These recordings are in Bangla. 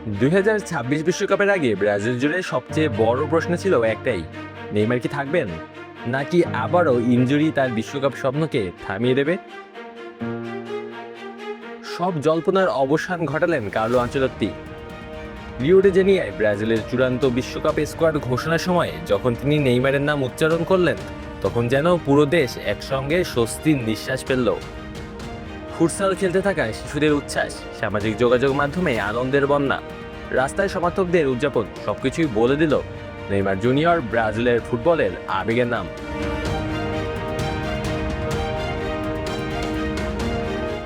2026 বিশ্বকাপের আগে ব্রাজিল জুড়ে সবচেয়ে বড় প্রশ্ন ছিল একটাই, নেইমার কি থাকবেন, নাকি আবারও ইনজুরি তার বিশ্বকাপ স্বপ্নকে থামিয়ে দেবে? সব জল্পনার অবসান ঘটালেন কার্লো আনচেলত্তি। রিও ডি জেনিয়ায় ব্রাজিলের চূড়ান্ত বিশ্বকাপ স্কোয়াড ঘোষণার সময় যখন তিনি নেইমারের নাম উচ্চারণ করলেন, তখন যেন পুরো দেশ একসঙ্গে স্বস্তির নিঃশ্বাস ফেলল। ফুটসাল খেলতে থাকা শিশুদের উচ্ছ্বাস, সামাজিক যোগাযোগ মাধ্যমে আনন্দের বন্যা, রাস্তায় সমর্থকদের উদযাপন সবকিছুই বলে দিল নেইমার জুনিয়র ব্রাজিলের ফুটবলের আবেগের নাম।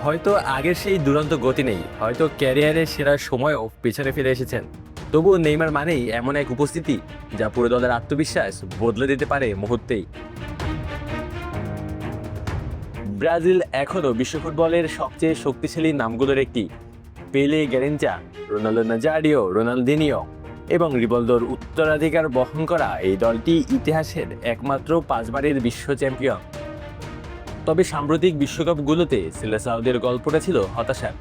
হয়তো আগের সেই দুরন্ত গতি নেই, হয়তো ক্যারিয়ারের সেরা সময়ও পেছনে ফিরে এসেছেন, তবুও নেইমার মানেই এমন এক উপস্থিতি যা পুরো দলের আত্মবিশ্বাস বদলে দিতে পারে মুহূর্তেই। ব্রাজিল এখনও বিশ্ব ফুটবলের সবচেয়ে শক্তিশালী নামগুলোর একটি। পেলে, গ্যারেঞ্চা, রোনাল্ডো নাজারিও, রোনালদিনিও এবং রিভালদোর উত্তরাধিকার বহন করা এই দলটি ইতিহাসের একমাত্র 5 বারের বিশ্ব চ্যাম্পিয়ন। তবে সাম্প্রতিক বিশ্বকাপগুলোতে সিলেসাওদের গল্পটা ছিল হতাশার।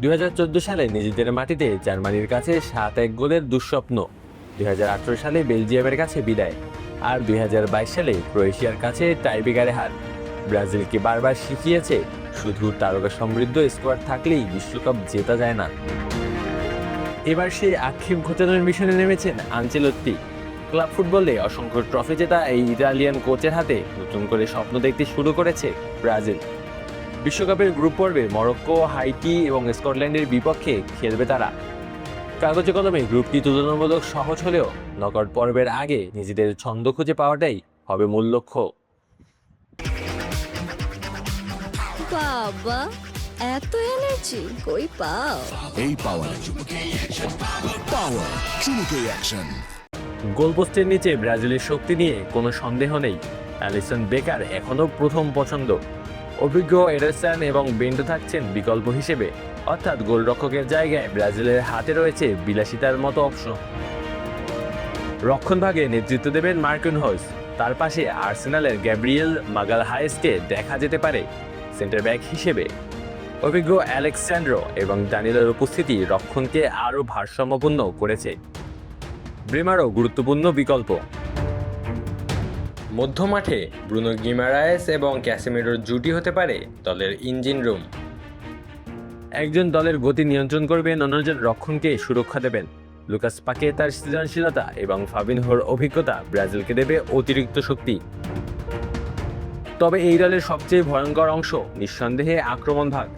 2014 সালে নিজেদের মাটিতে জার্মানির কাছে 7-1 গোলের দুঃস্বপ্ন, 2018 সালে বেলজিয়ামের কাছে বিদায়, আর 2022 সালে ক্রোয়েশিয়ার কাছে টাইব্রেকারে হার। ব্রাজিলকে বারবার শিখিয়েছে শুধু তারকা সমৃদ্ধ স্কোয়াড থাকলেই বিশ্বকাপ জেতা যায় না। এবার সেই আক্ষেপ ঘোচানোর মিশনে নেমেছেন আনচেলত্তি। ক্লাব ফুটবলে অসংখ্য ট্রফি জেতা এই ইতালিয়ান কোচের হাতে নতুন করে স্বপ্ন দেখতে শুরু করেছে ব্রাজিল। বিশ্বকাপের গ্রুপ পর্বে মরক্কো, হাইটি এবং স্কটল্যান্ডের বিপক্ষে খেলবে তারা। কাগজে কলমে গ্রুপটি তুলনামূলক সহজ হলেও নকআউট পর্বের আগে নিজেদের ছন্দ খুঁজে পাওয়াটাই হবে মূল লক্ষ্য। বাবা, এত এনার্জি কই পাও? এই পাওয়ার চুমুকে অ্যাকশন। গোলপোস্টের নিচে ব্রাজিলের শক্তি নিয়ে কোনো সন্দেহ নেই। অ্যালিসন বেকার এখনও প্রথম পছন্দ। অভিজ্ঞ এডারসন এবং বেন্ডো থাকছেন বিকল্প হিসেবে, অর্থাৎ গোলরক্ষকের জায়গায় ব্রাজিলের হাতে রয়েছে বিলাসিতার মতো অপশন। রক্ষণভাগে নেতৃত্ব দেবেন মার্কিনহোস, তার পাশে আর্সেনালের গ্যাব্রিয়েল মাগালহায়েসকে দেখা যেতে পারে সেন্টার ব্যাক হিসেবে। অভিজ্ঞ আলেক্সান্ড্রো এবং দানিয়েলের উপস্থিতি রক্ষণকে আরও ভারসাম্যপূর্ণ করেছে। ব্রেমারও গুরুত্বপূর্ণ বিকল্প। মধ্যমাঠে ব্রুনো গিমারায়েস এবং ক্যাসেমিরোর জুটি হতে পারে দলের ইঞ্জিন রুম। একজন দলের গতি নিয়ন্ত্রণ করবেন, অন্যজন রক্ষণকে সুরক্ষা দেবেন। লুকাস পাকেতার সৃজনশীলতা এবং ফাবিনহোর অভিজ্ঞতা ব্রাজিলকে দেবে অতিরিক্ত শক্তি। তবে এই দলের সবচেয়ে ভয়ঙ্কর অংশ নিঃসন্দেহে আক্রমণ ভাগ।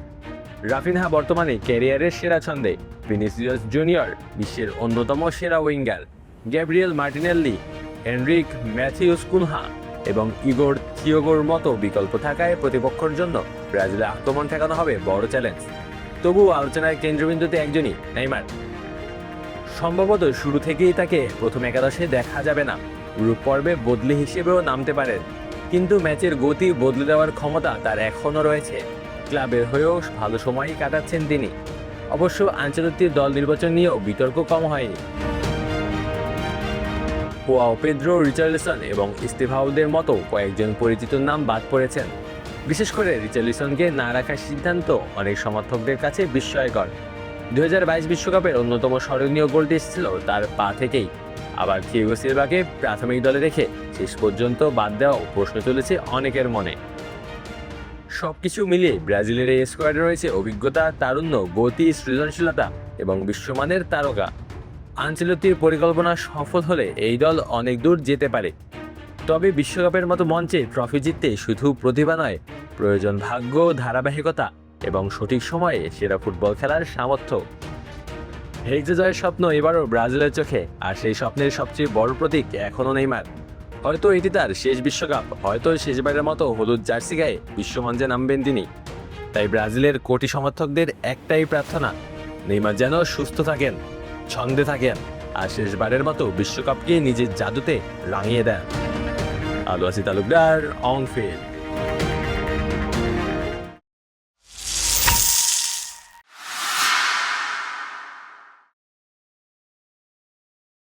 রাফিনহা বর্তমানে ক্যারিয়ারের সেরা ছন্দে, ভিনিসিয়াস জুনিয়র বিশ্বের অন্যতম সেরা winger, Gabriel Martinelli, Henrique Matheus Cunha এবং ইগোর থিওগোর মতো বিকল্প থাকায় প্রতিপক্ষের জন্য ব্রাজিলের আক্রমণ ঠেকানো হবে বড় চ্যালেঞ্জ। তবুও আলোচনার কেন্দ্রবিন্দুতে একজনই, নেইমার। সম্ভবত শুরু থেকেই তাকে প্রথম একাদশে দেখা যাবে না, গ্রুপ পর্বে বদলি হিসেবেও নামতে পারেন, কিন্তু ম্যাচের গতি বদলে দেওয়ার ক্ষমতা তার এখনও রয়েছে। ক্লাবের হয়েও ভালো সময়ই কাটাচ্ছেন তিনি। অবশ্য আনচেলত্তির দল নির্বাচন নিয়েও বিতর্ক কম হয়নি। হোয়াও পেদ্রো, রিচার্লিসন এবং স্টিভাউদের মতো কয়েকজন পরিচিত নাম বাদ পড়েছেন। বিশেষ করে রিচার্লিসনকে না রাখার সিদ্ধান্ত অনেক সমর্থকদের কাছে বিস্ময়কর। 2022 বিশ্বকাপের অন্যতম স্মরণীয় গোলটি ছিল তার পা থেকেই। আবার থিয়াগো সিলভাকে প্রাথমিক দলে রেখে শেষ পর্যন্ত বাদ দেওয়াও প্রশ্ন চলেছে অনেকের মনে। সবকিছু মিলিয়ে ব্রাজিলের এই স্কোয়াডে রয়েছে অভিজ্ঞতা, তারুণ্য, গতি, সৃজনশীলতা এবং বিশ্বমানের তারকা। আনচেলত্তির পরিকল্পনা সফল হলে এই দল অনেক দূর যেতে পারে। তবে বিশ্বকাপের মতো মঞ্চে ট্রফি জিততে শুধু প্রতিভা নয়, প্রয়োজন ভাগ্য, ধারাবাহিকতা এবং সঠিক সময়ে সেরা ফুটবল খেলার সামর্থ্য। হেক্সা জয়ের স্বপ্ন এবারও ব্রাজিলের চোখে, আর সেই স্বপ্নের সবচেয়ে বড় প্রতীক এখনও নেইমার। হয়তো এটি তার শেষ বিশ্বকাপ, হয়তো শেষবারের মতো হলুদ জার্সি গায়ে বিশ্বমঞ্চে নামবেন তিনি। তাই ব্রাজিলের কোটি সমর্থকদের একটাই প্রার্থনা, নেইমার যেন সুস্থ থাকেন, ছন্দে থাকেন, আর শেষবারের মতো বিশ্বকাপকে নিজের জাদুতে রাঙিয়ে দেন। আলু আসি তালুকদার, অন ফিল্ড।